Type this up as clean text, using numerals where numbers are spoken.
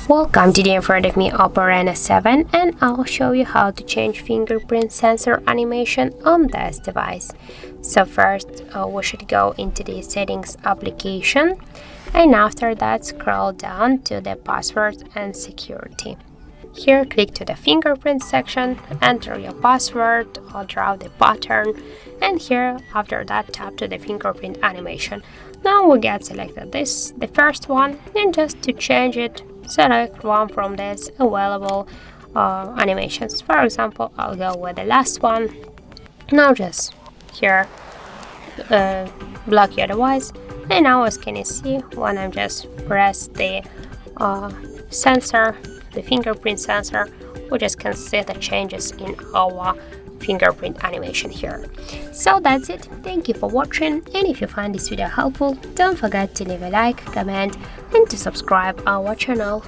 Welcome, today in front of me Oppo Reno 7, and I'll show you how to change fingerprint sensor animation on this device. So first we should go into the settings application, and after that scroll down to the password and security. Here click to the fingerprint section, enter your password or draw the pattern, and here after that tap to the fingerprint animation. Now we get selected the first one, and just to change it, select one from these available animations. For example, I'll go with the last one. Now just here block your device, and now as can you see, when I just press the sensor, the fingerprint sensor, we just can see the changes in our fingerprint animation here. So that's it. Thank you for watching, and if you find this video helpful, don't forget to leave a like, comment, and to subscribe our channel.